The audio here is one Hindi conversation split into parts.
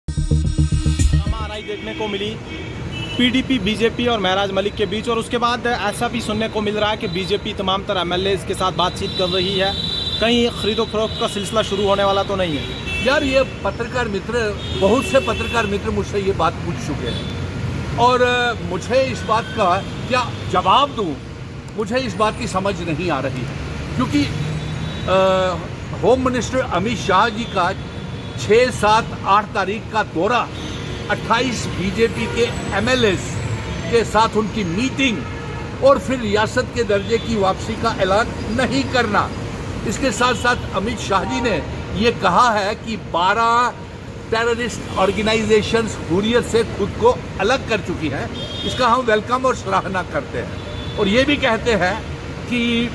हमारा देखने को मिली पीडीपी, बीजेपी और महराज मलिक के बीच, और उसके बाद ऐसा भी सुनने को मिल रहा है कि बीजेपी तमाम तरह एमएलए के साथ बातचीत कर रही है। कहीं खरीदो फरोख्त का सिलसिला शुरू होने वाला तो नहीं है? यार, ये पत्रकार मित्र, बहुत से पत्रकार मित्र मुझसे ये बात पूछ चुके हैं और मुझे इस बात का क्या जवाब दूं, मुझे इस बात की समझ नहीं आ रही है। क्योंकि होम मिनिस्टर अमित शाह जी का 6, 7, 8 तारीख का दौरा, 28 बीजेपी के एमएलएस के साथ उनकी मीटिंग और फिर रियासत के दर्जे की वापसी का ऐलान नहीं करना। इसके साथ साथ अमित शाह जी ने ये कहा है कि 12 टेररिस्ट ऑर्गेनाइजेशंस हुर्रियत से खुद को अलग कर चुकी हैं। इसका हम वेलकम और सराहना करते हैं और ये भी कहते हैं कि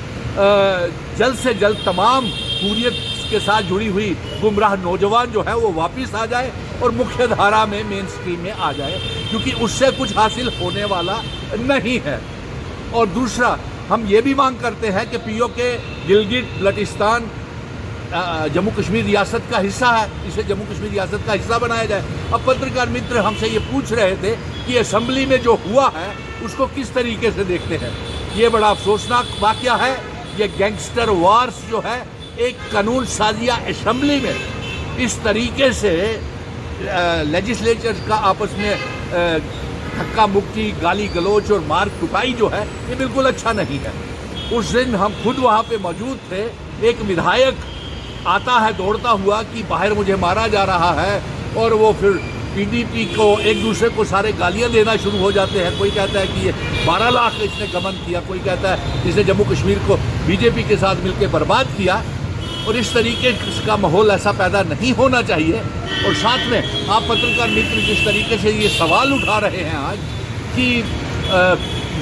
जल्द से जल्द तमाम हुर्रियत के साथ जुड़ी हुई गुमराह नौजवान जो है वो वापस आ जाए और मुख्य धारा में, मेन स्ट्रीम में आ जाए, क्योंकि उससे कुछ हासिल होने वाला नहीं है। और दूसरा, हम ये भी मांग करते हैं कि पीओके गिलगित बल्टिस्तान जम्मू कश्मीर रियासत का हिस्सा है, इसे जम्मू कश्मीर रियासत का हिस्सा बनाया जाए। अब पत्रकार मित्र हमसे ये पूछ रहे थे कि असेंबली में जो हुआ है उसको किस तरीके से देखते हैं। ये बड़ा अफसोसनाक वाकया है। ये गैंगस्टर वार्स जो है, एक कानून साजिया असेंबली में इस तरीके से लेजिस्लेचर का आपस में धक्का मुक्की, गाली गलोच और मार कुटाई जो है, ये बिल्कुल अच्छा नहीं है। उस दिन हम खुद वहाँ पे मौजूद थे। एक विधायक आता है दौड़ता हुआ कि बाहर मुझे मारा जा रहा है, और वो फिर पीडीपी को एक दूसरे को सारे गालियाँ देना शुरू हो जाते हैं। कोई कहता है कि ये 12 लाख इसने गबन किया, कोई कहता है इसने जम्मू कश्मीर को बीजेपी के साथ मिलकर बर्बाद किया। और इस तरीके का माहौल ऐसा पैदा नहीं होना चाहिए। और साथ में आप पत्रकार मित्र जिस तरीके से ये सवाल उठा रहे हैं आज कि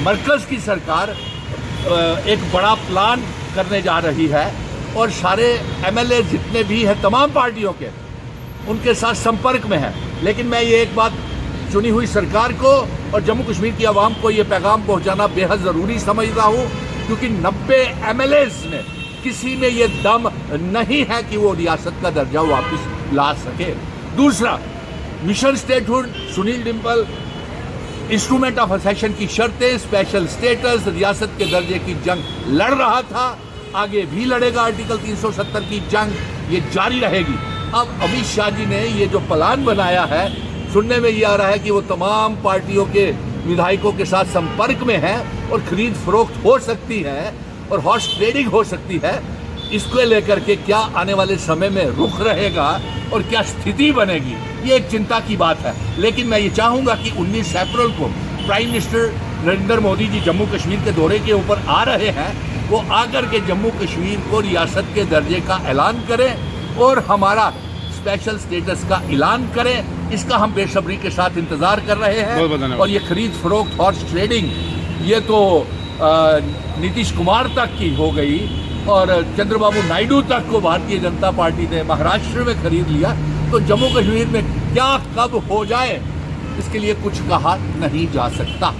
मरकज़ की सरकार एक बड़ा प्लान करने जा रही है और सारे एमएलए जितने भी हैं तमाम पार्टियों के, उनके साथ संपर्क में है। लेकिन मैं ये एक बात चुनी हुई सरकार को और जम्मू कश्मीर की आवाम को ये पैगाम पहुंचाना बेहद ज़रूरी समझता हूँ, क्योंकि 90 एमएलएस में किसी में ये दम नहीं है कि वो रियासत का दर्जा वापस ला सके। दूसरा, mission statehood, Sunil Dimple, instrument of accession की शर्तें, स्पेशल स्टेटस, रियासत के दर्जे की जंग लड़ रहा था, आगे भी लड़ेगा। आर्टिकल 370 की जंग ये जारी रहेगी। अब अमित शाह जी ने ये जो प्लान बनाया है, सुनने में ये आ रहा है कि वो तमाम पार्टियों के विधायकों के साथ संपर्क में है और खरीद फरोख्त हो सकती है और हॉर्स ट्रेडिंग हो सकती है। इसको लेकर के क्या आने वाले समय में रुख रहेगा और क्या स्थिति बनेगी, ये एक चिंता की बात है। लेकिन मैं ये चाहूँगा कि 19 अप्रैल को प्राइम मिनिस्टर नरेंद्र मोदी जी जम्मू कश्मीर के दौरे के ऊपर आ रहे हैं, वो आकर के जम्मू कश्मीर को रियासत के दर्जे का ऐलान करें और हमारा स्पेशल स्टेटस का ऐलान करें। इसका हम बेसब्री के साथ इंतज़ार कर रहे हैं। और ये खरीद फरोख्त, हॉर्स ट्रेडिंग, ये तो नीतीश कुमार तक की हो गई और चंद्रबाबू नायडू तक को भारतीय जनता पार्टी ने महाराष्ट्र में खरीद लिया। तो जम्मू कश्मीर में क्या कब हो जाए, इसके लिए कुछ कहा नहीं जा सकता।